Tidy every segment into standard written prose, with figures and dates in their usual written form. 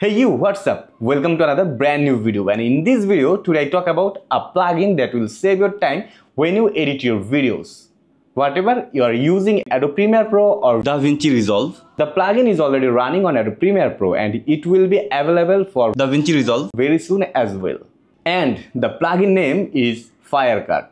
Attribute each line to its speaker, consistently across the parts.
Speaker 1: Hey you, what's up? Welcome to another brand new video, and in this video today I talk about a plugin that will save your time when you edit your videos. Whatever you are using Adobe Premiere Pro or DaVinci Resolve, the plugin is already running on Adobe Premiere Pro and it will be available for DaVinci Resolve very soon as well. And the plugin name is Firecut.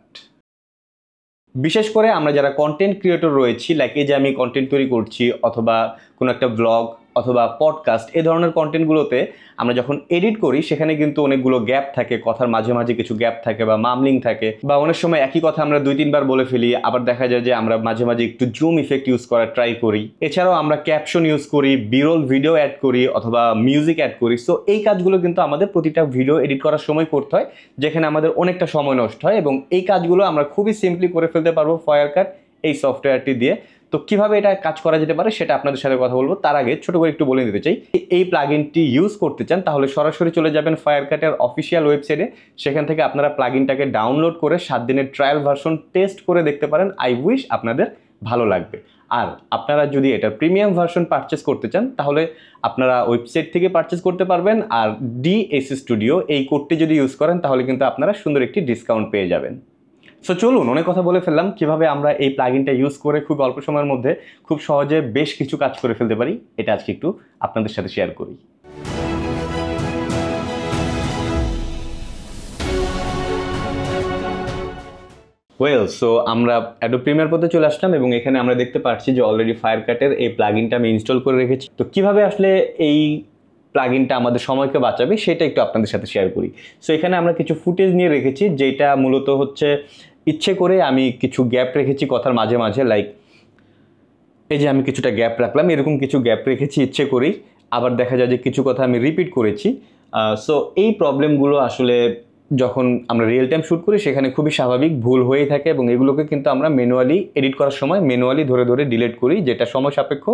Speaker 1: বিশেষ করে আমরা যারা content creator রয়েছি, like এই যে আমি content তৈরি করছি অথবা কোনো একটা ব্লগ অথবা পডকাস্ট, এই ধরনের কন্টেন্টগুলোতে আমরা যখন এডিট করি সেখানে কিন্তু অনেকগুলো গ্যাপ থাকে, কথার মাঝে মাঝে কিছু গ্যাপ থাকে বা মামলিং থাকে, বা অনেক সময় একই কথা আমরা 2-3 বার বলে ফেলি। আবার দেখা যায় যে আমরা মাঝে মাঝে একটু জুম ইফেক্ট ইউজ করার ট্রাই করি। এছাড়াও আমরা ক্যাপশন ইউজ করি, বিরল ভিডিও অ্যাড করি অথবা মিউজিক অ্যাড করি। সো এই কাজগুলো কিন্তু আমাদের প্রতিটা ভিডিও এডিট করার সময় করতে হয়, যেখানে আমাদের অনেকটা সময় নষ্ট হয়, এবং এই কাজগুলো আমরা খুবই সিম্পলি করে ফেলতে পারবো ফায়ারকাট এই সফটওয়্যারটি দিয়ে। তো কিভাবে এটা কাজ করা যেতে পারে সেটা আপনাদের সাথে কথা বলবো। তার আগে ছোট করে একটু বলে দিতে চাই, এই প্লাগইনটি ইউজ করতে চান তাহলে সরাসরি চলে যাবেন ফায়ারকাটের অফিসিয়াল ওয়েবসাইটে। সেখান থেকে আপনারা প্লাগইনটাকে ডাউনলোড করে 7 দিনের ট্রায়াল ভার্সন টেস্ট করে দেখতে পারেন। আই উইশ আপনাদের ভালো লাগবে। আর আপনারা যদি এটা প্রিমিয়াম ভার্সন পারচেস করতে চান তাহলে আপনারা ওয়েবসাইট থেকে পারচেস করতে পারবেন। আর DAC স্টুডিও এই কোডটি যদি ইউজ করেন তাহলে কিন্তু আপনারা সুন্দর একটি ডিসকাউন্ট পেয়ে যাবেন। সো চলুন, অনেক কথা বলে ফেললাম, কিভাবে আমরা এই প্লাগইনটা ইউজ করে খুব অল্প সময়ের মধ্যে খুব সহজে বেশ কিছু কাজ করে ফেলতে পারি, এটা আজকে একটু আপনাদের সাথে শেয়ার করি। সো আমরা অ্যাডোব প্রিমিয়ার প্রোতে চলে আসলাম এবং এখানে আমরা দেখতে পাচ্ছি যে অলরেডি ফায়ারকাটের এই প্লাগইনটা আমি ইনস্টল করে রেখেছি। তো কিভাবে আসলে এই প্লাগইনটা আমাদের সময়কে বাঁচাবে সেটা একটু আপনাদের সাথে শেয়ার করি। সো এখানে আমরা কিছু ফুটেজ নিয়ে রেখেছি, যেটা মূলত হচ্ছে ইচ্ছে করে আমি কিছু গ্যাপ রেখেছি কথার মাঝে মাঝে, লাইক এই যে আমি কিছুটা গ্যাপ রাখলাম, এরকম কিছু গ্যাপ রেখেছি ইচ্ছে করেই। আবার দেখা যায় যে কিছু কথা আমি রিপিট করেছি। সো এই প্রবলেমগুলো আসলে যখন আমরা রিয়েল টাইম শ্যুট করি সেখানে খুবই স্বাভাবিক ভুল হয়েই থাকে, এবং এগুলোকে কিন্তু আমরা ম্যানুয়ালি এডিট করার সময় ম্যানুয়ালি ধরে ধরে ডিলিট করি, যেটা সময় সাপেক্ষ।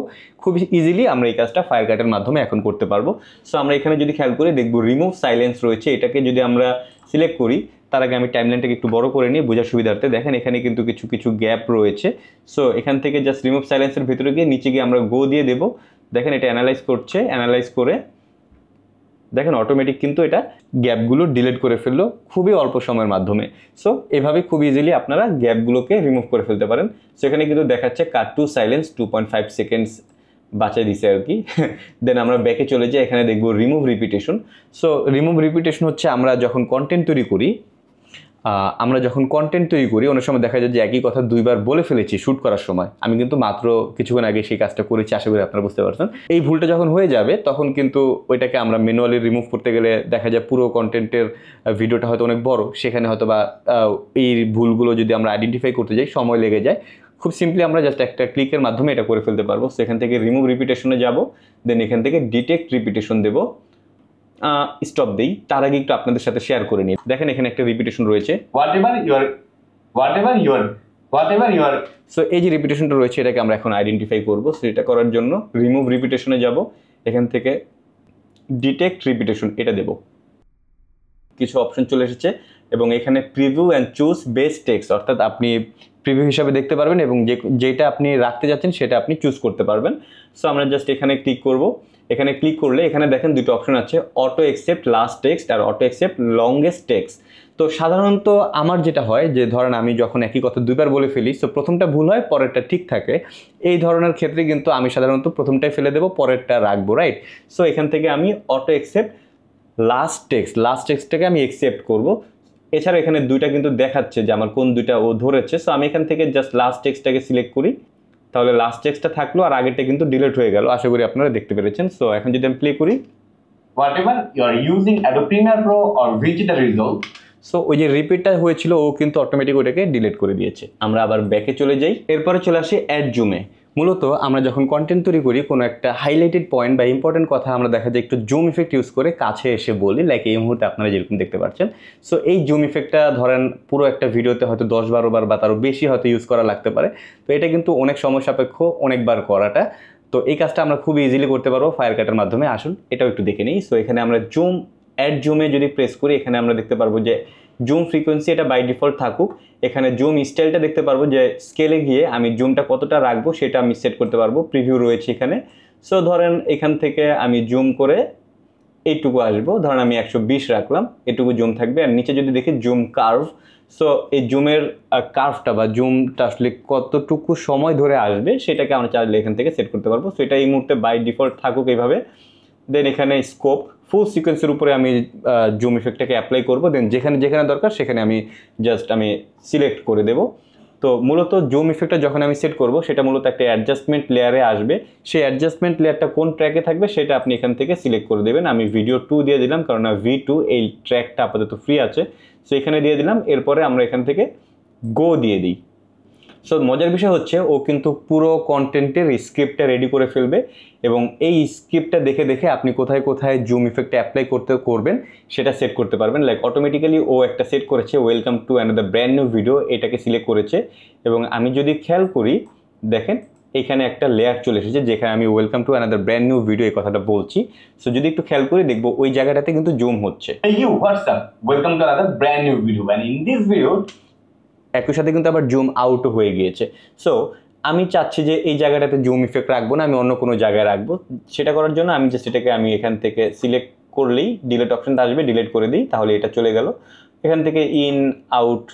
Speaker 1: খুব ইজিলি আমরা এই কাজটা ফায়ারকাটের মাধ্যমে এখন করতে পারবো। সো আমরা এখানে যদি খেয়াল করি দেখব রিমুভ সাইলেন্স রয়েছে, এটাকে যদি আমরা সিলেক্ট করি, তার আগে আমি টাইমলাইনটাকে একটু বড় করে নিয়ে বোঝার সুবিধার্থে দেখেন এখানে কিন্তু কিছু কিছু গ্যাপ রয়েছে। সো এখান থেকে জাস্ট রিমুভ সাইলেন্সের ভিতরে গিয়ে নিচে গিয়ে আমরা গো দিয়ে দেবো। দেখেন এটা অ্যানালাইজ করছে, অ্যানালাইজ করে দেখেন অটোমেটিক কিন্তু এটা গ্যাপগুলো ডিলিট করে ফেললো খুবই অল্প সময়ের মাধ্যমে। সো এভাবে খুব ইজিলি আপনারা গ্যাপগুলোকে রিমুভ করে ফেলতে পারেন। সো এখানে কিন্তু দেখাচ্ছে কাট টু সাইলেন্স 2.5 সেকেন্ডস বাঁচাই দিছে আর কি। দেন আমরা ব্যাকে চলে যাই, এখানে দেখবো remove repetition. So remove repetition হচ্ছে আমরা যখন কন্টেন্ট তৈরি করি অনেক সময় দেখা যায় যে একই কথা 2বার বলে ফেলেছি শ্যুট করার সময়। আমি কিন্তু মাত্র কিছুক্ষণ আগে সেই কাজটা করেছি, আশা করি আপনারা বুঝতে পারছেন। এই ভুলটা যখন হয়ে যাবে তখন কিন্তু ওইটাকে আমরা ম্যানুয়ালি রিমুভ করতে গেলে দেখা যায় পুরো কন্টেন্টের ভিডিওটা হয়তো অনেক বড়, সেখানে হয়তো বা এই ভুলগুলো যদি আমরা আইডেন্টিফাই করতে যাই সময় লেগে যায়। খুব সিম্পলি আমরা জাস্ট একটা ক্লিকের মাধ্যমে এটা করে ফেলতে পারবো। সেখান থেকে রিমুভ রিপিটেশনে যাব, দেন এখান থেকে ডিটেক্ট রিপিটেশন দেবো, স্টপ দেই। তার আগে একটু আপনাদের সাথে শেয়ার করে নিই। দেখেন এখানে একটা রিপিটেশন রয়েছে, হোয়াটএভার ইউর। সো এই যে রিপিটেশনটা রয়েছে এটাকে আমরা এখন আইডেন্টিফাই করবো। সো এটা করার জন্য রিমুভ রিপিটেশনে যাব, এখান থেকে ডিটেক্ট রিপিটেশন এটা দেব। কিছু অপশন চলে এসেছে এবং এখানে preview and choose best text, অর্থাৎ আপনি প্রিভিউ হিসাবে দেখতে পারবেন এবং যেটা আপনি রাখতে যাচ্ছেন সেটা আপনি চুজ করতে পারবেন। সো আমরা জাস্ট এখানে ক্লিক করব। এখানে ক্লিক করলে এখানে দেখেন দুটো অপশন আছে, অটো অ্যাকসেপ্ট লাস্ট টেক্সট আর অটো অ্যাকসেপ্ট লংগেস্ট টেক্সট। তো সাধারণত আমার যেটা হয় যে ধরেন আমি যখন একই কথা 2বার বলে ফেলি, সো প্রথমটা ভুল হয় পরেরটা ঠিক থাকে। এই ধরনের ক্ষেত্রে কিন্তু আমি সাধারণত প্রথমটাই ফেলে দেবো, পরেরটা রাখবো, রাইট? সো এখান থেকে আমি অটো অ্যাকসেপ্ট লাস্ট টেক্সটটাকে আমি অ্যাকসেপ্ট করব। এছাড়া এখানে 2টা কিন্তু দেখাচ্ছে যে আমার কোন 2টা ও ধরেছে। সো আমি এখান থেকে জাস্ট লাস্ট টেক্সটটাকে সিলেক্ট করি, তাহলে লাস্ট টেক্সটটা থাকলো আর আগেরটা কিন্তু ডিলিট হয়ে গেল। আশা করি আপনারা দেখতে পেরেছেন। সো এখন যদি আমি প্লে করি, whatever you are using Adobe Premiere Pro or VG resolve. So ওই যে রিপিটটা হয়েছিল ও কিন্তু অটোমেটিক ওটাকে ডিলিট করে দিয়েছে। আমরা আবার ব্যাকে চলে যাই, এরপরে চলে আসি অ্যাড জুমে। মূলত আমরা যখন কন্টেন্ট তৈরি করি কোনো একটা হাইলাইটেড পয়েন্ট বা ইম্পর্টেন্ট কথা আমরা দেখা যায় একটু জুম ইফেক্ট ইউজ করে কাছে এসে বলি, লাইক এই মুহূর্তে আপনারা যেরকম দেখতে পাচ্ছেন। সো এই জুম ইফেক্টটা ধরেন পুরো একটা ভিডিওতে হয়তো 10-12 বার বা তারও বেশি হয়তো ইউজ করা লাগতে পারে। তো এটা কিন্তু অনেক সময় সাপেক্ষ অনেকবার করাটা। তো এই কাজটা আমরা খুব ইজিলি করতে পারবো ফায়ারকাটের মাধ্যমে। আসুন এটাও একটু দেখে নিই। সো এখানে আমরা জুম অ্যাড জুমে যদি প্রেস করি, এখানে আমরা দেখতে পারবো যে জুম ফ্রিকোয়েন্সি এটা বাই ডিফল্ট থাকুক। এখানে জুম স্টাইলটা দেখতে পারবো যে স্কেলে গিয়ে আমি জুমটা কতটা রাখবো সেটা আমি সেট করতে পারবো। প্রিভিউ রয়েছে এখানে। সো ধরেন এখান থেকে আমি জুম করে এইটুকু আসবো, ধরেন আমি 120 রাখলাম, এটুকু জুম থাকবে। আর নিচে যদি দেখি জুম কার্ভ, সো এই জুমের কার্ভটা বা জুমটা আসলে কতটুকু সময় ধরে আসবে সেটাকে আমরা চাইলে এখান থেকে সেট করতে পারবো। সো এটা এই মুহূর্তে বাই ডিফল্ট থাকুক এইভাবে। দেন এখানে স্কোপ ফুল সিকোয়েন্সের উপরে আমি জুম ইফেক্টটাকে অ্যাপ্লাই করবো। দেন যেখানে যেখানে দরকার সেখানে আমি সিলেক্ট করে দেবো। তো মূলত জুম ইফেক্টটা যখন আমি সেট করব সেটা মূলত একটা অ্যাডজাস্টমেন্ট লেয়ারে আসবে। সেই অ্যাডজাস্টমেন্ট লেয়ারটা কোন ট্র্যাকে থাকবে সেটা আপনি এখান থেকে সিলেক্ট করে দেবেন। আমি ভিডিও 2 দিয়ে দিলাম, কারণ V2 এই ট্র্যাকটা আপাতত ফ্রি আছে। সো এখানে দিয়ে দিলাম। এরপরে আমরা এখান থেকে গো দিয়ে দিই। সো মজার বিষয় হচ্ছে ও কিন্তু পুরো কন্টেন্টের স্ক্রিপ্টটা রেডি করে ফেলবে, এবং এই স্ক্রিপ্টটা দেখে দেখে আপনি কোথায় কোথায় জুম ইফেক্টটা অ্যাপ্লাই করবেন সেটা সেট করতে পারবেন। লাইক অটোমেটিক্যালি ও একটা সেট করেছে, welcome to another brand new video, এটাকে সিলেক্ট করেছে। এবং আমি যদি খেয়াল করি, দেখেন এখানে একটা লেয়ার চলে এসেছে যেখানে আমি welcome to another brand new video এই কথাটা বলছি। সো যদি একটু খেয়াল করি দেখবো ওই জায়গাটাতে কিন্তু জুম হচ্ছে। What's up, welcome to another brand new video, and in this video একই সাথে কিন্তু আবার জুম আউটও হয়ে গিয়েছে। সো আমি চাচ্ছি যে এই জায়গাটাতে জুম ইফেক্ট রাখবো না, আমি অন্য কোনো জায়গায় রাখবো। সেটা করার জন্য আমি জাস্ট এটাকে আমি এখান থেকে সিলেক্ট করলেই ডিলিট অপশনটা আসবে, ডিলিট করে দিই, তাহলে এটা চলে গেল। এখান থেকে ইন আউট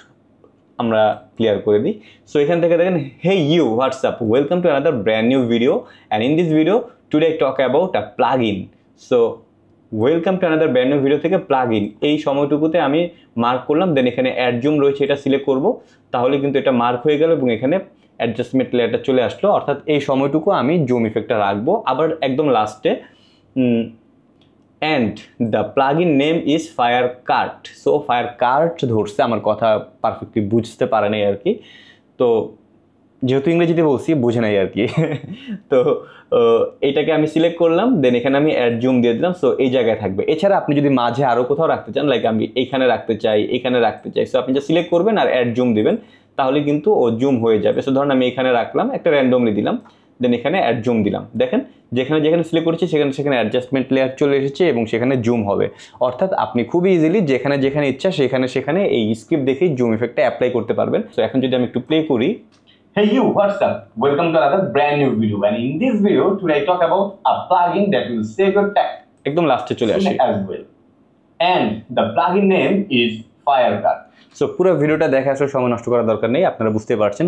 Speaker 1: আমরা ক্লিয়ার করে দিই। সো এখান থেকে দেখেন, hey you what's up, welcome to another brand new video, and in this video today I talk about a plug in. So welcome to another brand new video থেকে plug in এই সময়টুকুতে আমি mark করলাম। দেন এখানে add zoom রয়েছে, এটা select করব, তাহলে কিন্তু এটা মার্ক হয়ে গেল এবং এখানে অ্যাডজাস্টমেন্ট লেয়ারটা চলে আসলো। অর্থাৎ এই সময়টুকু আমি জুম ইফেক্টটা রাখবো। আবার একদম লাস্টে and the plug in name is fire cart. So fire cart ধরছে, আমার কথা পারফেক্টলি বুঝতে পারে নাই আর কি। তো যেহেতু ইংরেজিতে বলছি বুঝে নাই আর কি। তো এইটাকে আমি সিলেক্ট করলাম, দেন এখানে আমি অ্যাড জুম দিয়ে দিলাম। সো এই জায়গায় থাকবে। এছাড়া আপনি যদি মাঝে আরও কোথাও রাখতে চান, লাইক আমি এইখানে রাখতে চাই, এখানে রাখতে চাই, সো আপনি যা সিলেক্ট করবেন আর অ্যাড জুম দিবেন, তাহলে কিন্তু ও জুম হয়ে যাবে। সো ধরুন আমি এখানে রাখলাম, একটা র্যান্ডমলি দিলাম, দেন এখানে অ্যাড জুম দিলাম। দেখেন যেখানে যেখানে সিলেক্ট করেছি সেখানে সেখানে অ্যাডজাস্টমেন্ট লেয়ার চলে এসেছে এবং সেখানে জুম হবে। অর্থাৎ আপনি খুবই ইজিলি যেখানে যেখানে ইচ্ছা সেখানে সেখানে এই স্ক্রিপ্ট দেখেই জুম ইফেক্টটা অ্যাপ্লাই করতে পারবেন। সো এখন যদি আমি একটু প্লে করি, hey you, what's up? Welcome to another brand new video, and in this video today I talk about a plugin that will save your tech একদম লাস্টে চলে আসে as well, and the plugin name is Firecut. So পুরো ভিডিওটা দেখে আসলে সময় নষ্ট করার দরকার নেই, আপনারা বুঝতে পারছেন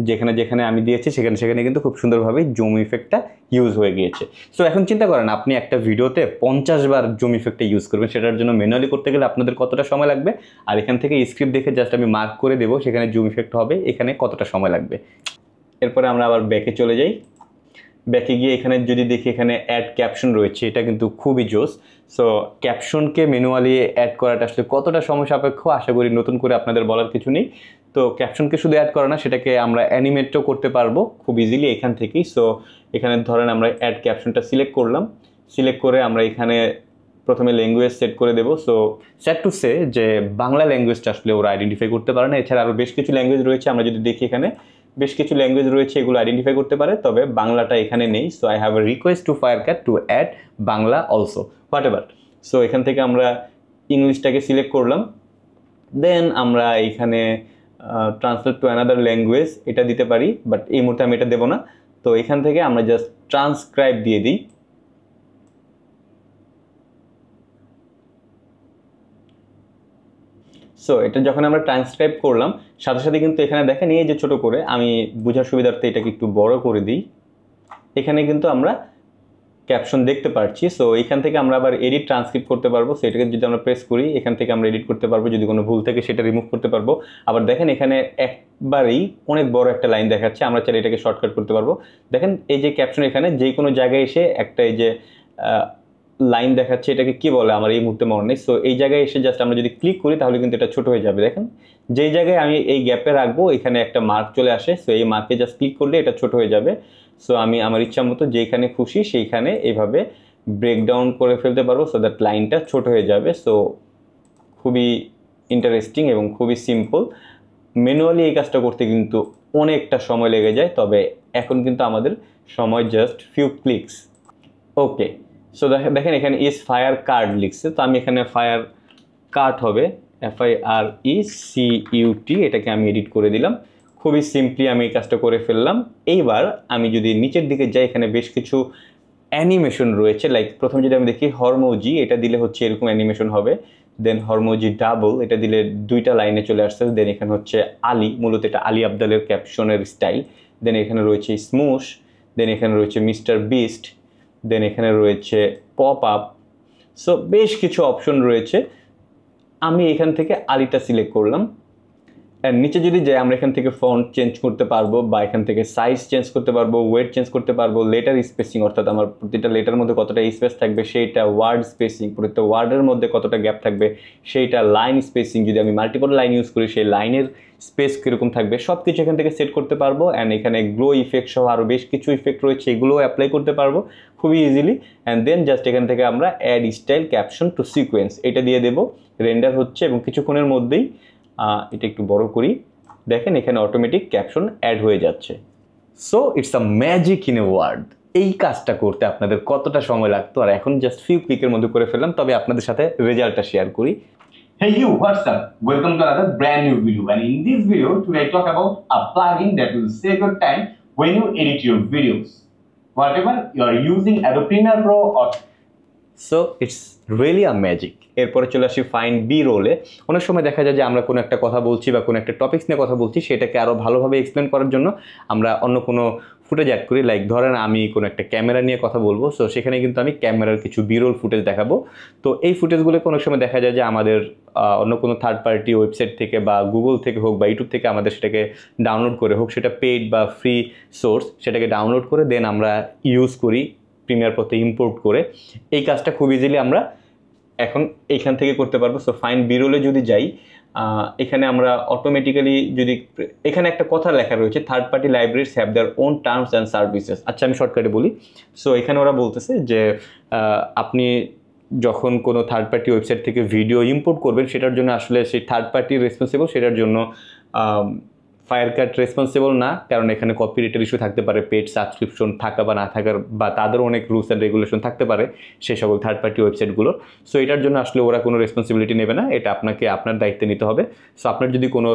Speaker 1: যেখানে যেখানে আমি দিয়েছি সেখানে সেখানে কিন্তু খুব সুন্দরভাবে জুম ইফেক্টটা ইউজ হয়ে গিয়েছে। সো এখন চিন্তা করেন আপনি একটা ভিডিওতে 50 বার জুম ইফেক্টটা ইউজ করবেন, সেটার জন্য ম্যানুয়ালি করতে গেলে আপনাদের কতটা সময় লাগবে, আর এখান থেকে স্ক্রিপ্ট দেখে জাস্ট আমি মার্ক করে দেবো সেখানে জুম ইফেক্ট হবে, এখানে কতটা সময় লাগবে। এরপরে আমরা আবার ব্যাকে চলে যাই। ব্যাকে গিয়ে এখানে যদি দেখি এখানে অ্যাড ক্যাপশন রয়েছে, এটা কিন্তু খুবই জোস। সো ক্যাপশনকে ম্যানুয়ালি অ্যাড করাটা আসলে কতটা সময় সাপেক্ষ আশা করি নতুন করে আপনাদের বলার কিছু নেই। তো ক্যাপশনকে শুধু অ্যাড করা না, সেটাকে আমরা অ্যানিমেটও করতে পারবো খুব ইজিলি এখান থেকেই। সো এখানে ধরেন আমরা অ্যাড ক্যাপশনটা সিলেক্ট করলাম, সিলেক্ট করে আমরা এখানে প্রথমে ল্যাঙ্গুয়েজ সেট করে দেবো। সো স্যাড টু সে যে বাংলা ল্যাঙ্গুয়েজটা আসলে ওরা আইডেন্টিফাই করতে পারে না। এছাড়া আরও বেশ কিছু ল্যাঙ্গুয়েজ রয়েছে, আমরা যদি দেখি এখানে বেশ কিছু ল্যাঙ্গুয়েজ রয়েছে, এগুলো আইডেন্টিফাই করতে পারে, তবে বাংলাটা এখানে নেই। So I have a request to Firecut to add Bangla also, whatever. So এখান থেকে আমরা ইংলিশটাকে সিলেক্ট করলাম, দেন আমরা এখানে ট্রান্সলেট টু অ্যানাদার ল্যাঙ্গুয়েজ এটা দিতে পারি, বাট এই মুহূর্তে আমি এটা দেবো না। তো এখান থেকে আমরা জাস্ট ট্রান্সক্রাইব দিয়ে দিই। সো এটা যখন আমরা ট্রান্সক্রাইব করলাম সাথে সাথে কিন্তু এখানে দেখেন এই যে ছোট করে, আমি বোঝার সুবিধার্থে এটাকে একটু বড় করে দিই, এখানে কিন্তু আমরা ক্যাপশন দেখতে পাচ্ছি। সো এখান থেকে আমরা আবার এডিট ট্রান্সক্রিপ্ট করতে পারবো। সো এটাকে যদি আমরা প্রেস করি এখান থেকে আমরা এডিট করতে পারবো, যদি কোনো ভুল থেকে সেটা রিমুভ করতে পারবো। আবার দেখেন এখানে একবারেই অনেক বড় একটা লাইন দেখাচ্ছে, আমরা চাইলে এটাকে শর্টকাট করতে পারবো। দেখেন এই যে ক্যাপশন এখানে যে কোনো জায়গায় এসে একটা এই যে লাইন দেখাচ্ছে, এটাকে কি বলে আমার এই মুহূর্তে মনে নেই। সো এই জায়গায় এসে জাস্ট আমরা যদি ক্লিক করি তাহলে কিন্তু এটা ছোট হয়ে যাবে। দেখেন যেই জায়গায় আমি এই গ্যাপে রাখবো এখানে একটা মার্ক চলে আসে, সো এই মার্কে জাস্ট ক্লিক করলে এটা ছোট হয়ে যাবে। সো আমি আমার ইচ্ছা মতো যেখানে খুশি সেইখানে এইভাবে ব্রেকডাউন করে ফেলতে পারবো, সো দ্যাট লাইনটা ছোট হয়ে যাবে। সো খুবই ইন্টারেস্টিং এবং খুবই সিম্পল। ম্যানুয়ালি এই কাজটা করতে কিন্তু অনেকটা সময় লেগে যায়, তবে এখন কিন্তু আমাদের সময় জাস্ট ফিউ ক্লিকস। ওকে, সো দেখেন এখানে ইজ ফায়ার কার্ড লিখছে, তো আমি এখানে ফায়ার কার্ট হবে FIRECUT, এটাকে আমি এডিট করে দিলাম। খুবই সিম্পলি আমি এই কাজটা করে ফেললাম। এইবার আমি যদি নিচের দিকে যাই এখানে বেশ কিছু অ্যানিমেশন রয়েছে, লাইক প্রথম যদি আমি দেখি হরমোজি, এটা দিলে হচ্ছে এরকম অ্যানিমেশন হবে। দেন হরমোজি ডাবল, এটা দিলে 2টা লাইনে চলে আসছে। দেন এখানে হচ্ছে আলী, মূলত এটা আলী আবদালের ক্যাপশনের স্টাইল। দেন এখানে রয়েছে স্মুশ, দেন এখানে রয়েছে মিস্টার বিস্ট, দেন এখানে রয়েছে পপ আপ। সো বেশ কিছু অপশন রয়েছে। আমি এখান থেকে আলীটা সিলেক্ট করলাম। অ্যান্ড নিচে যদি যাই আমরা এখান থেকে ফন্ট চেঞ্জ করতে পারবো, বা এখান থেকে সাইজ চেঞ্জ করতে পারবো, ওয়েট চেঞ্জ করতে পারবো, লেটার স্পেসিং অর্থাৎ আমার প্রতিটা লেটার মধ্যে কতটা স্পেস থাকবে সেইটা, ওয়ার্ড স্পেসিং প্রতিটা ওয়ার্ডের মধ্যে কতটা গ্যাপ থাকবে সেইটা, লাইন স্পেসিং যদি আমি মাল্টিপল লাইন ইউজ করি সেই লাইনের স্পেস কীরকম থাকবে সব কিছু এখান থেকে সেট করতে পারবো। অ্যান্ড এখানে গ্লো ইফেক্ট সহ আরও বেশ কিছু ইফেক্ট রয়েছে, এগুলোও অ্যাপ্লাই করতে পারবো খুবই ইজিলি। অ্যান্ড দেন জাস্ট এখান থেকে আমরা add style caption to sequence এটা দিয়ে দেবো। রেন্ডার হচ্ছে এবং কিছুক্ষণের মধ্যেই এটা একটু বড় করি, দেখেন এখানে অটোমেটিক ক্যাপশন অ্যাড হয়ে যাচ্ছে। So it's a magic in a word. এই কাজটা করতে আপনাদের কতটা সময় লাগতো আর এখন জাস্ট ফিউ ক্লিকের মধ্যে করে ফেললাম। তবে আপনাদের সাথে রেজাল্টটা শেয়ার করি। Hey you, what's up? Welcome to another brand new video, and in this video today I talk about a plugin that will save your time when you edit your videos. Whatever you are using Adobe Premiere Pro or so it's really a magic. এরপরে চলে আসি find B রোলে। অনেক সময় দেখা যায় যে আমরা কোনো একটা কথা বলছি বা কোনো একটা টপিক্স নিয়ে কথা বলছি, সেটাকে আরও ভালোভাবে এক্সপ্লেন করার জন্য আমরা অন্য কোনো ফুটেজ অ্যাড করি। লাইক ধরেন আমি কোনো একটা ক্যামেরা নিয়ে কথা বলবো, সো সেখানে কিন্তু আমি ক্যামেরার কিছু বি রোল ফুটেজ দেখাবো। তো এই ফুটেজগুলোকে অনেক সময় দেখা যায় যে আমাদের অন্য কোনো থার্ড পার্টি ওয়েবসাইট থেকে বা গুগল থেকে হোক বা ইউটিউব থেকে আমাদের সেটাকে ডাউনলোড করে হোক, সেটা পেইড বা ফ্রি সোর্স, সেটাকে ডাউনলোড করে দেন আমরা ইউজ করি প্রিমিয়ার প্রোতে ইম্পোর্ট করে। এই কাজটা খুব ইজিলি আমরা এখন এইখান থেকে করতে পারবো। সো ফাইন্ড বি রোলে যদি যাই, এখানে আমরা অটোমেটিক্যালি যদি এখানে একটা কথা লেখা রয়েছে third party libraries have their own terms and services. আচ্ছা আমি শর্টকাটে বলি। সো এখানে ওরা বলতেছে যে আপনি যখন কোনো থার্ড পার্টি ওয়েবসাইট থেকে ভিডিও ইম্পোর্ট করবেন সেটার জন্য আসলে সেই থার্ড পার্টি রেসপন্সিবল, সেটার জন্য ফায়ারকাট রেসপন্সিবল না, কারণ এখানে কপিরাইটের ইস্যু থাকতে পারে, পেড সাবস্ক্রিপশন থাকা বা না থাকার, বা তাদেরও অনেক রুলস অ্যান্ড রেগুলেশন থাকতে পারে সেই সকল থার্ড পার্টি ওয়েবসাইটগুলোর। সো এটার জন্য আসলে ওরা কোনো রেসপন্সিবিলিটি নেবে না, এটা আপনাকে আপনার দায়িত্বে নিতে হবে। সো আপনার যদি কোনো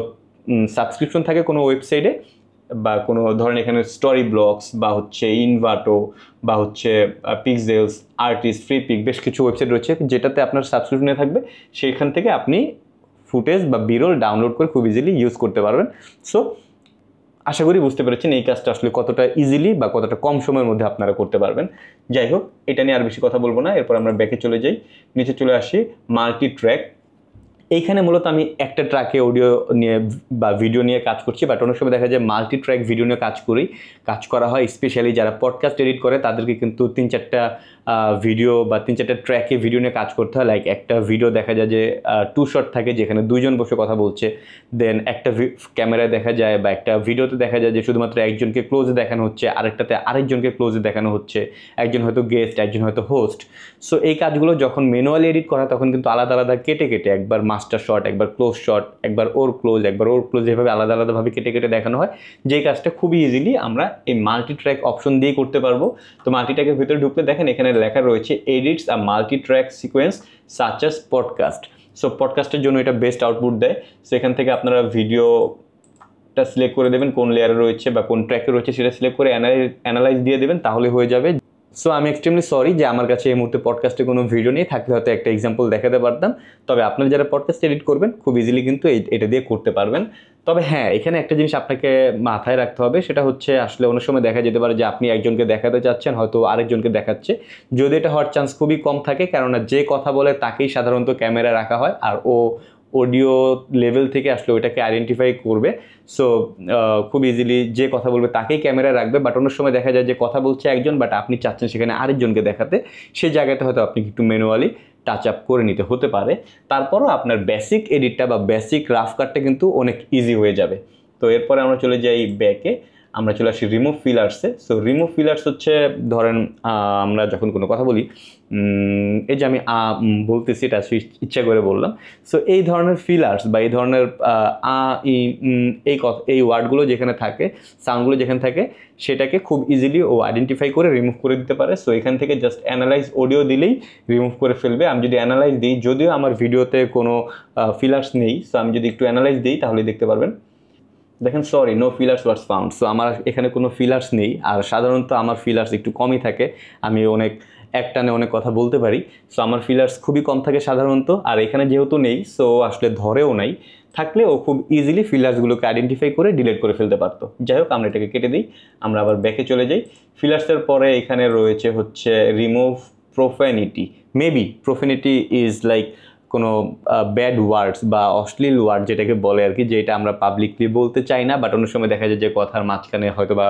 Speaker 1: সাবস্ক্রিপশন থাকে কোনো ওয়েবসাইটে, বা কোনো ধরেন এখানে স্টোরি ব্লগস বা হচ্ছে ইনভাটো বা হচ্ছে পিক্সেলস, আর্টিস্ট, ফ্রি পিক, বেশ কিছু ওয়েবসাইট রয়েছে যেটাতে আপনার সাবস্ক্রিপশনে থাকবে, সেইখান থেকে আপনি ফুটেজ বা বিরোল ডাউনলোড করে খুব ইজিলি ইউজ করতে পারবেন। সো আশা করি বুঝতে পেরেছেন এই কাজটা আসলে কতটা ইজিলি বা কতটা কম সময়ের মধ্যে আপনারা করতে পারবেন। যাই হোক, এটা নিয়ে আর বেশি কথা বলবো না, এরপর আমরা ব্যাকে চলে যাই, নিচে চলে আসি মাল্টি ট্র্যাক। এইখানে মূলত আমি একটা ট্র্যাকে অডিও নিয়ে বা ভিডিও নিয়ে কাজ করছি, বাট অনেক সময় দেখা যায় মাল্টি ট্র্যাক ভিডিও নিয়ে কাজ করা হয়। স্পেশালি যারা পডকাস্ট এডিট করে তাদেরকে কিন্তু 3-4টা ভিডিও বা 3-4টা ট্র্যাকে ভিডিও নিয়ে কাজ করতে হয়। লাইক একটা ভিডিও দেখা যায় যে 2 শট থাকে যেখানে 2 জন বসে কথা বলছে, দেন একটা ক্যামেরায় দেখা যায় বা একটা ভিডিওতে দেখা যায় যে শুধুমাত্র একজনকে ক্লোজে দেখানো হচ্ছে, আরেকটাতে আরেকজনকে ক্লোজে দেখানো হচ্ছে, একজন হয়তো গেস্ট, একজন হয়তো হোস্ট। সো এই কাজগুলো যখন ম্যানুয়ালি এডিট করা তখন কিন্তু আলাদা আলাদা কেটে একবার মাস্টার শট, একবার ক্লোজ শট, একবার ওর ক্লোজ, এভাবে আলাদা আলাদাভাবে কেটে দেখানো হয়। যেই কাজটা খুবই ইজিলি আমরা এই মাল্টি ট্র্যাক অপশন দিয়ে করতে পারবো। তো মাল্টি ট্র্যাকের ভিতরে ঢুকলে দেখেন এখানে লেখা রয়েছে edits a multi track sequence such as podcast. So পডকাস্টের জন্য এটা বেস্ট আউটপুট দেয়। সো এখান থেকে আপনারা ভিডিওটা সিলেক্ট করে দেবেন কোন লেয়ারে রয়েছে বা কোন ট্র্যাকে রয়েছে, সেটা সিলেক্ট করে অ্যানালাইজ দিয়ে দেবেন, তাহলে হয়ে যাবে। সো আমি এক্সট্রিমলি সরি যে আমার কাছে এই মুহূর্তে পডকাস্টে কোনো ভিডিও নেই, থাকলে হয়তো একটা এক্সাম্পল দেখাতে পারতাম। তবে আপনারা যারা পডকাস্ট এডিট করবেন খুব ইজিলি কিন্তু এটা দিয়ে করতে পারবেন। তবে হ্যাঁ, এখানে একটা জিনিস আপনাকে মাথায় রাখতে হবে, সেটা হচ্ছে আসলে অনেক সময় দেখা যেতে পারে যে আপনি একজনকে দেখাতে চাচ্ছেন, হয়তো আরেকজনকে দেখাচ্ছে। যদি এটা হওয়ার চান্স খুবই কম থাকে, কেননা যে কথা বলে তাকেই সাধারণত ক্যামেরা রাখা হয়, আর ও অডিও লেভেল থেকে আসলে ওইটাকে আইডেন্টিফাই করবে। সো খুব ইজিলি যে কথা বলবে তাকেই ক্যামেরা রাখবে। বাট অনেক সময় দেখা যায় যে কথা বলছে একজন, বাট আপনি চাচ্ছেন সেখানে আরেকজনকে দেখাতে, সেই জায়গাতে হয়তো আপনি একটু ম্যানুয়ালি টাচ আপ করে নিতে হতে পারে। তারপরও আপনার বেসিক এডিটটা বা বেসিক রাফ কাটটা কিন্তু অনেক ইজি হয়ে যাবে। তো এরপরে আমরা চলে যাই ব্যাকে, আমরা চলে আসি রিমুভ ফিলার্সে। সো রিমুভ ফিলার্স হচ্ছে ধরেন আমরা যখন কোনো কথা বলি, এই যে আমি বলতেছি এটা ইচ্ছা করে বললাম। সো এই ধরনের ফিলার্স বা এই ধরনের এই ওয়ার্ডগুলো যেখানে থাকে, সাউন্ডগুলো যেখানে থাকে, সেটাকে খুব ইজিলি ও আইডেন্টিফাই করে রিমুভ করে দিতে পারে। সো এখান থেকে জাস্ট অ্যানালাইজ অডিও দিলেই রিমুভ করে ফেলবে। আমি যদি অ্যানালাইজ দিই, যদিও আমার ভিডিওতে কোনো ফিলার্স নেই, সো আমি যদি একটু অ্যানালাইজ দিই তাহলে দেখতে পারবেন দেখেন sorry no fillers was found. So আমার এখানে কোনো ফিলার্স নেই, আর সাধারণত আমার ফিলার্স একটু কমই থাকে, আমি অনেক একটানে অনেক কথা বলতে পারি। সো আমার ফিলার্স খুবই কম থাকে সাধারণত, আর এখানে যেহেতু নেই সো আসলে ধরেও নাই, থাকলে ও খুব ইজিলি ফিলার্সগুলোকে আইডেন্টিফাই করে ডিলিট করে ফেলতে পারতো। যাই হোক আমরা এটাকে কেটে দিই, আমরা আবার ব্যাকে চলে যাই। ফিলার্সের পরে এখানে রয়েছে হচ্ছে রিমুভ প্রোফেনিটি। মেবি প্রোফেনিটি ইজ লাইক কোনো ব্যাড ওয়ার্ডস বা অশ্লীল ওয়ার্ড যেটাকে বলে আর কি, যেটা আমরা পাবলিকলি বলতে চাই না, বাট অনেক সময় দেখা যায় যে কথার মাঝখানে হয়তো বা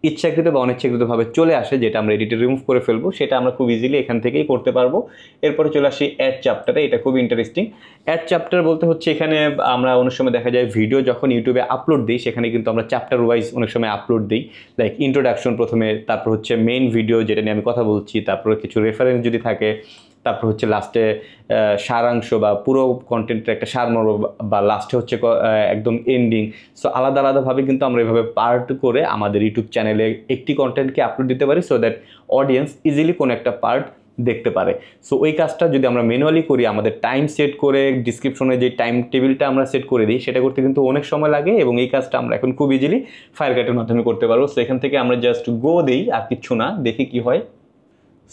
Speaker 1: ইচ্ছাকৃত বা অনিচ্ছাকৃতভাবে চলে আসে, যেটা আমরা এডিটে রিমুভ করে ফেলবো, সেটা আমরা খুব ইজিলি এখান থেকেই করতে পারবো। এরপরে চলে আসি অ্যাড চ্যাপ্টারে। এটা খুব ইন্টারেস্টিং। অ্যাড চ্যাপ্টার বলতে হচ্ছে এখানে আমরা অনেক সময় দেখা যায় ভিডিও যখন ইউটিউবে আপলোড দিই, সেখানে কিন্তু আমরা চ্যাপ্টার ওয়াইজ অনেক সময় আপলোড দিই, লাইক ইন্ট্রোডাকশন প্রথমে, তারপর হচ্ছে মেইন ভিডিও যেটা নিয়ে আমি কথা বলছি, তারপর কিছু রেফারেন্স যদি থাকে, তারপর হচ্ছে লাস্টে সারাংশ বা পুরো কন্টেন্টের একটা সারমর্ম, বা লাস্টে হচ্ছে একদম এন্ডিং। সো আলাদা আলাদাভাবে কিন্তু আমরা এভাবে পার্ট করে আমাদের ইউটিউব চ্যানেলে একটি কন্টেন্টকে আপলোড দিতে পারি, সো দ্যাট অডিয়েন্স ইজিলি কোনো একটা পার্ট দেখতে পারে। সো ওই কাজটা যদি আমরা ম্যানুয়ালি করি, আমাদের টাইম সেট করে ডিসক্রিপশনে যে টাইম টেবিলটা আমরা সেট করে দিই, সেটা করতে কিন্তু অনেক সময় লাগে, এবং এই কাজটা আমরা এখন খুব ইজিলি ফায়ারকাটের মাধ্যমে করতে পারবো। সো এখান থেকে আমরা জাস্ট গো দিই, আর কিচ্ছু না, দেখি কি হয়।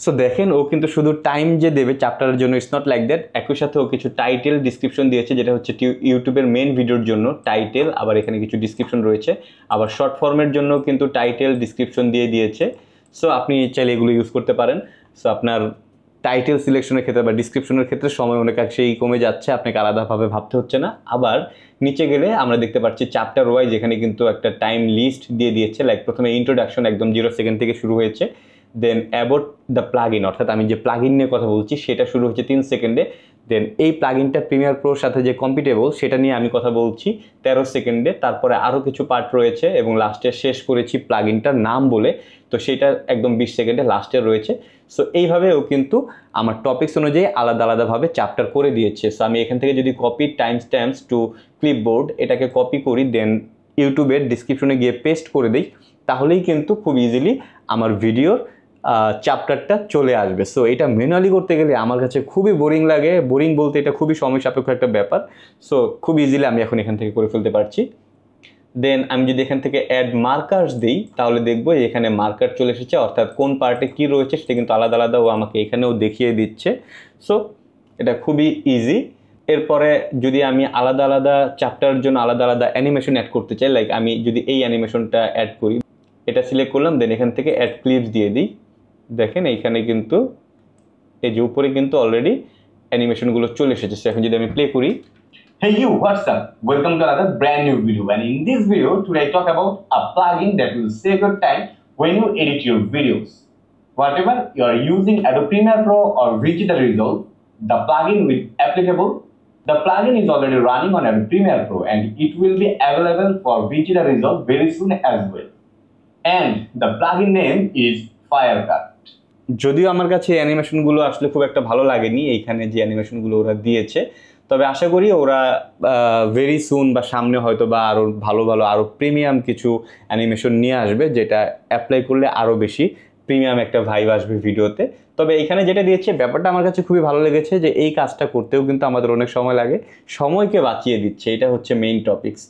Speaker 1: সো দেখেন ও কিন্তু শুধু টাইম যে দেবে চ্যাপ্টারের জন্য, ইটস নট লাইক দ্যাট। একই সাথে ও কিছু টাইটেল ডিসক্রিপশন দিয়েছে, যেটা হচ্ছে ইউটিউবের মেন ভিডিওর জন্য টাইটেল, আবার এখানে কিছু ডিসক্রিপশন রয়েছে, আবার শর্ট ফর্মের জন্য কিন্তু টাইটেল ডিসক্রিপশন দিয়ে দিয়েছে। সো আপনি চাইলে এগুলো ইউজ করতে পারেন। সো আপনার টাইটেল সিলেকশনের ক্ষেত্রে বা ডিসক্রিপশনের ক্ষেত্রে সময় অনেকাংশেই কমে যাচ্ছে, আপনাকে আলাদাভাবে ভাবতে হচ্ছে না। আবার নিচে গেলে আমরা দেখতে পাচ্ছি চ্যাপ্টার ওয়াইজ এখানে কিন্তু একটা টাইম লিস্ট দিয়ে দিয়েছে, লাইক প্রথমে ইন্ট্রোডাকশন একদম 0 সেকেন্ড থেকে শুরু হয়েছে, দেন অ্যাবাউট দ্য প্লাগ ইন, অর্থাৎ আমি যে প্লাগ ইন নিয়ে কথা বলছি সেটা শুরু হচ্ছে 3 সেকেন্ডে, দেন এই প্লাগ ইনটা প্রিমিয়ার প্রোর সাথে যে কম্পিটেবল সেটা নিয়ে আমি কথা বলছি 13 সেকেন্ডে, তারপরে আরও কিছু পার্ট রয়েছে, এবং লাস্টে শেষ করেছি প্লাগ ইনটার নাম বলে, তো সেটা একদম 20 সেকেন্ডে লাস্টে রয়েছে। সো এইভাবেও কিন্তু আমার টপিকস অনুযায়ী আলাদা আলাদাভাবে চ্যাপ্টার করে দিয়েছে। সো আমি এখান থেকে যদি copy time stamps two clipboard এটাকে কপি করি, দেন ইউটিউবের ডিসক্রিপশনে গিয়ে পেস্ট করে দিই, তাহলেই কিন্তু খুব ইজিলি আমার ভিডিওর চ্যাপ্টারটা চলে আসবে। সো এটা ম্যানুয়ালি করতে গেলে আমার কাছে খুবই বোরিং লাগে, বোরিং বলতে এটা খুবই সময় সাপেক্ষ একটা ব্যাপার। সো খুব ইজিলি আমি এখন এখান থেকে করে ফেলতে পারছি। দেন আমি যদি এখান থেকে অ্যাড মার্কার্স দিই, তাহলে দেখবো এখানে মার্কার চলে এসেছে, অর্থাৎ কোন পার্টে কী রয়েছে সেটা কিন্তু আলাদা আলাদা ও আমাকে এখানেও দেখিয়ে দিচ্ছে। সো এটা খুবই ইজি। এরপরে যদি আমি আলাদা আলাদা চ্যাপ্টারের জন্য আলাদা আলাদা অ্যানিমেশন অ্যাড করতে চাই, লাইক আমি যদি এই অ্যানিমেশনটা অ্যাড করি, এটা সিলেক্ট করলাম, দেন এখান থেকে অ্যাড ক্লিপস দিয়ে দিই, দেখেন এইখানে কিন্তু এই যে উপরে কিন্তু অলরেডি অ্যানিমেশনগুলো চলে এসেছে। এখন যদি আমি প্লে করি,
Speaker 2: Hey you, what's up? Welcome to another brand new video, and in this video today I talk about a plugin that will save your time when you edit your videos. Whatever you are using Adobe Premiere Pro or Vegeta Resolve, the plugin will applicable. The plugin is already running on Adobe Premiere Pro and it will be available for Vegeta Resolve very soon as well. And the plugin name is Firecut.
Speaker 1: যদিও আমার কাছে এই অ্যানিমেশনগুলো আসলে খুব একটা ভালো লাগেনি, এইখানে যে অ্যানিমেশনগুলো ওরা দিয়েছে, তবে আশা করি ওরা ভেরি সুন বা সামনে হয়তো বা আরও ভালো ভালো আরও প্রিমিয়াম কিছু অ্যানিমেশন নিয়ে আসবে, যেটা অ্যাপ্লাই করলে আরও বেশি প্রিমিয়াম একটা ভাইব আসবে ভিডিওতে। তবে এখানে যেটা দিয়েছে ব্যাপারটা আমার কাছে খুবই ভালো লেগেছে, যে এই কাজটা করতেও কিন্তু আমাদের অনেক সময় লাগে, সময়কে বাঁচিয়ে দিচ্ছে, এটা হচ্ছে মেইন টপিকস।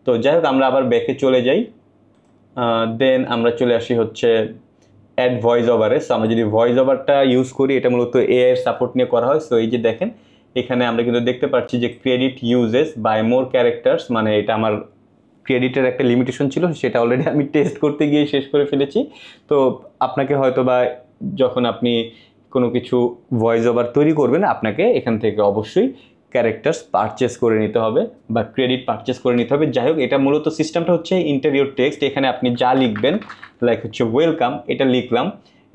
Speaker 1: তো যাই হোক আমরা আবার ব্যাকে চলে যাই, দেন আমরা চলে আসি হচ্ছে অ্যাড ভয়েস ওভারে। সো আমরা যদি ভয়েস ওভারটা ইউজ করি, এটা মূলত এআই এর সাপোর্ট নিয়ে করা হয়। সো এই যে দেখেন এখানে আমরা কিন্তু দেখতে পাচ্ছি যে credit uses by more characters, মানে এটা আমার ক্রেডিটের একটা লিমিটেশন ছিল, সেটা অলরেডি আমি টেস্ট করতে গিয়ে শেষ করে ফেলেছি। তো আপনাকে হয়তো বা যখন আপনি কোনো কিছু ভয়েস ওভার তৈরি করবেন, আপনাকে এখান থেকে অবশ্যই ক্যারেক্টার্স পারচেস করে নিতে হবে বা ক্রেডিট পারচেস করে নিতে হবে। যাই হোক এটা মূলত সিস্টেমটা হচ্ছে ইন্টেরিয়র টেক্সট, এখানে আপনি যা লিখবেন, লাইক হচ্ছে ওয়েলকাম, এটা লিখলাম,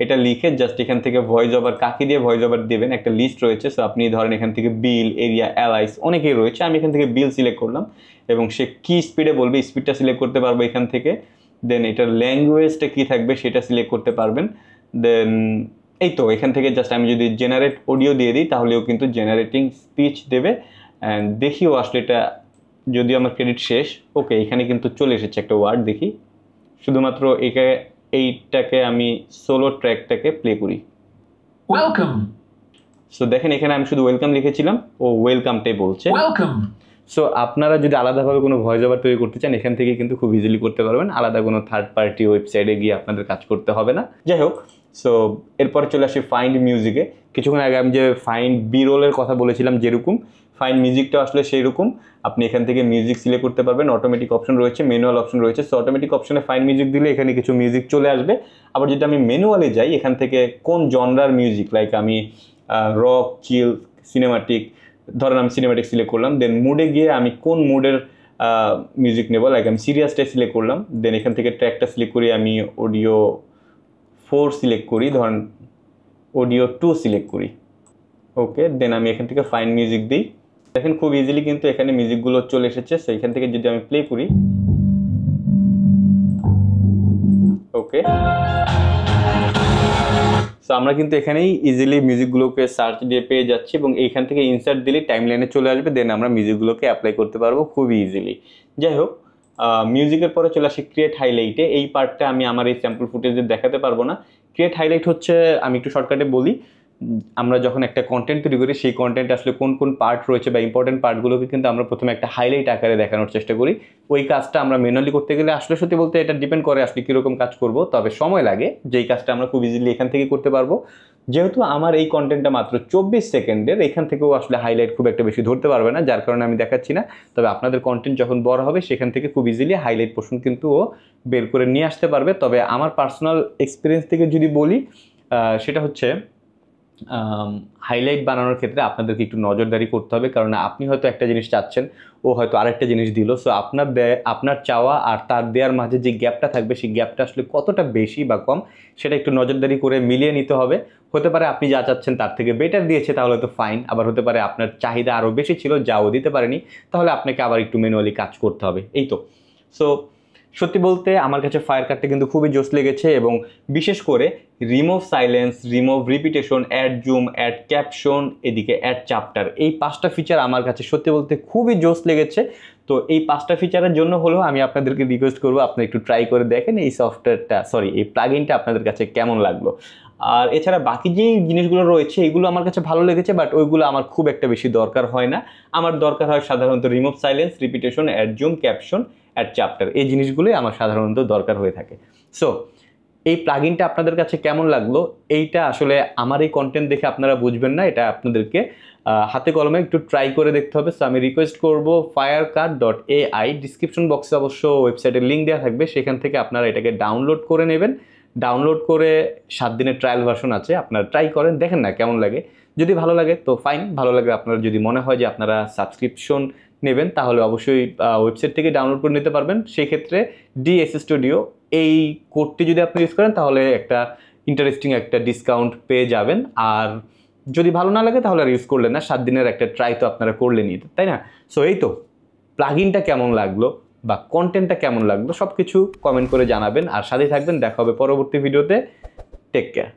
Speaker 1: এটা লিখে জাস্ট এখান থেকে ভয়েস ওভার কাকে দিয়ে ভয়েস ওভার দেবেন একটা লিস্ট রয়েছে। সো আপনি ধরেন এখান থেকে বিল, এরিয়া, অ্যালাইস অনেকেই রয়েছে, আমি এখান থেকে বিল সিলেক্ট করলাম, এবং সে কী স্পিডে বলবে স্পিডটা সিলেক্ট করতে পারবো এখান থেকে। দেন এটার ল্যাঙ্গুয়েজটা কী থাকবে সেটা সিলেক্ট করতে পারবেন। দেন এই তো এখান থেকে জাস্ট আমি যদি জেনারেট অডিও দিয়ে দিই, তাহলেও কিন্তু জেনারেটিং স্পিচ দেবে। অ্যান্ড দেখিও আসলে এটা, যদিও আমার ক্রেডিট শেষ, ওকে এখানে কিন্তু চলে এসেছে একটা ওয়ার্ড, দেখি শুধুমাত্র এইটাকে আমি সোলো ট্র্যাকটাকে প্লে করি,
Speaker 2: ওয়েলকাম।
Speaker 1: সো দেখেন এখানে আমি শুধু ওয়েলকাম লিখেছিলাম, ও ওয়েলকামটাই বলছে।
Speaker 2: ওয়েলকাম।
Speaker 1: সো আপনারা যদি আলাদাভাবে কোনো ভয়েস ওভার তৈরি করতে চান এখান থেকে কিন্তু খুব ইজিলি করতে পারবেন, আলাদা কোনো থার্ড পার্টি ওয়েবসাইটে গিয়ে আপনাদের কাজ করতে হবে না। যাই হোক, সো এরপরে চলে আসি ফাইন্ড মিউজিকে। কিছুক্ষণ আগে আমি যে ফাইন্ড বি রোলের কথা বলেছিলাম, যেরকম ফাইন্ড মিউজিকটা আসলে সেই রকম। আপনি এখান থেকে মিউজিক সিলেক্ট করতে পারবেন, অটোমেটিক অপশন রয়েছে, ম্যানুয়াল অপশন রয়েছে। সো অটোমেটিক অপশনে ফাইন্ড মিউজিক দিলে এখানে কিছু মিউজিক চলে আসবে। আবার যদি আমি ম্যানুয়ালে যাই, এখান থেকে কোন জনরার মিউজিক, লাইক আমি রক, চিল, সিনেমাটিক, ধরেন আমি সিনেমাটিক সিলেক্ট করলাম, দেন মুডে গিয়ে আমি কোন মুডের মিউজিক নেব, লাইক আমি সিরিয়াসটাই সিলেক্ট করলাম, দেন এখান থেকে ট্র্যাকটা সিলেক্ট করি, আমি অডিও 4 সিলেক্ট করি, ধরেন অডিও 2 সিলেক্ট করি, ওকে, দেন আমি এখান থেকে ফাইন্ড মিউজিক দিই। দেখেন খুব ইজিলি কিন্তু এখানে মিউজিকগুলো চলে এসেছে। সো এখান থেকে যদি আমি প্লে করি, ওকে, সো আমরা কিন্তু এখানেই ইজিলি মিউজিকগুলোকে সার্চ দিয়ে পেয়ে যাচ্ছি এবং এইখান থেকে ইনসার্ট দিলে টাইমলাইনে চলে আসবে, দেন আমরা মিউজিকগুলোকে অ্যাপ্লাই করতে পারবো খুবই ইজিলি। যাই হোক, মিউজিকের পরে চলে আসি ক্রিয়েট হাইলাইটে। এই পার্টটা আমি আমার এই স্যাম্পল ফুটেজে দেখাতে পারবো না। ক্রিয়েট হাইলাইট হচ্ছে, আমি একটু শর্টকাটে বলি, আমরা যখন একটা কন্টেন্ট তৈরি করি সেই কন্টেন্ট আসলে কোন কোন পার্ট রয়েছে বা ইম্পর্টেন্ট পার্টগুলোকে কিন্তু আমরা প্রথমে একটা হাইলাইট আকারে দেখানোর চেষ্টা করি। ওই কাজটা আমরা ম্যানুয়ালি করতে গেলে আসলে সত্যি বলতে এটা ডিপেন্ড করে আসলে কীরকম কাজ করব, তবে সময় লাগে। যেই কাজটা আমরা খুব ইজিলি এখান থেকে করতে পারবো। যেহেতু আমার এই কন্টেন্টটা মাত্র 24 সেকেন্ডের, এখান থেকেও আসলে হাইলাইট খুব একটা বেশি ধরতে পারবে না, যার কারণে আমি দেখাচ্ছি না। তবে আপনাদের কন্টেন্ট যখন বড় হবে সেখান থেকে খুব ইজিলি হাইলাইট পোর্শন কিন্তু ও বের করে নিয়ে আসতে পারবে। তবে আমার পার্সোনাল এক্সপিরিয়েন্স থেকে যদি বলি, সেটা হচ্ছে হাইলাইট বানানোর ক্ষেত্রে আপনাদেরকে একটু নজরদারি করতে হবে, কারণ আপনি হয়তো একটা জিনিস চাচ্ছেন, ও হয়তো আরেকটা জিনিস দিল। সো আপনার চাওয়া আর তার দেওয়ার মাঝে যে গ্যাপটা থাকবে সেই গ্যাপটা আসলে কতটা বেশি বা কম সেটা একটু নজরদারি করে মিলিয়ে নিতে হবে। হতে পারে আপনি যা চাচ্ছেন তার থেকে বেটার দিয়েছে, তাহলে তো ফাইন। আবার হতে পারে আপনার চাহিদা আরও বেশি ছিল, যাও দিতে পারেনি, তাহলে আপনাকে আবার একটু ম্যানুয়ালি কাজ করতে হবে। এই তো। সো সত্যি বলতে আমার কাছে ফায়ার কাটটা কিন্তু খুবই জোস লেগেছে, এবং বিশেষ করে remove silence, remove repetition, add zoom, add caption, এদিকে অ্যাড চ্যাপ্টার, এই 5টা ফিচার আমার কাছে সত্যি বলতে খুবই জোস লেগেছে। তো এই 5টা ফিচারের জন্য হলেও আমি আপনাদেরকে রিকোয়েস্ট করবো আপনারা একটু ট্রাই করে দেখেন এই সফটওয়্যারটা, এই প্লাগইনটা আপনাদের কাছে কেমন লাগলো। আর এছাড়া বাকি যেই জিনিসগুলো রয়েছে এগুলো আমার কাছে ভালো লেগেছে, বাট ওইগুলো আমার খুব একটা বেশি দরকার হয় না। আমার দরকার হয় সাধারণত remove silence, repetition, add zoom, caption, add chapter, এই জিনিসগুলোই আমার সাধারণত দরকার হয়ে থাকে। সো এই প্লাগইনটা আপনাদের কাছে কেমন লাগলো, এইটা আসলে আমার এই কন্টেন্ট দেখে আপনারা বুঝবেন না, এটা আপনাদেরকে হাতে কলমে একটু ট্রাই করে দেখতে হবে। সো আমি রিকোয়েস্ট করবো firecut.ai, ডিসক্রিপশন বক্সে অবশ্য ওয়েবসাইটের লিঙ্ক দেওয়া থাকবে, সেখান থেকে আপনারা এটাকে ডাউনলোড করে নেবেন। ডাউনলোড করে 7 দিনের ট্রায়াল ভার্সন আছে, আপনারা ট্রাই করেন, দেখেন না কেমন লাগে। যদি ভালো লাগে তো ফাইন, ভালো লাগে আপনারা যদি মনে হয় যে আপনারা সাবস্ক্রিপশন নেবেন তাহলে অবশ্যই ওয়েবসাইট থেকে ডাউনলোড করে নিতে পারবেন। সেই ক্ষেত্রে ডিএস স্টুডিও এই কোডটি যদি আপনি ইউজ করেন তাহলে একটা ইন্টারেস্টিং একটা ডিসকাউন্ট পেয়ে যাবেন। আর যদি ভালো না লাগে তাহলে আর ইউজ করলেন না, 7 দিনের একটা ট্রাই তো আপনারা করলেনই, তাই না? সো এই তো, প্লাগইনটা কেমন লাগলো বা কন্টেন্টটা কেমন লাগলো সব কিছু কমেন্ট করে জানাবেন, আর সাথে থাকবেন। দেখা হবে পরবর্তী ভিডিওতে। Take care.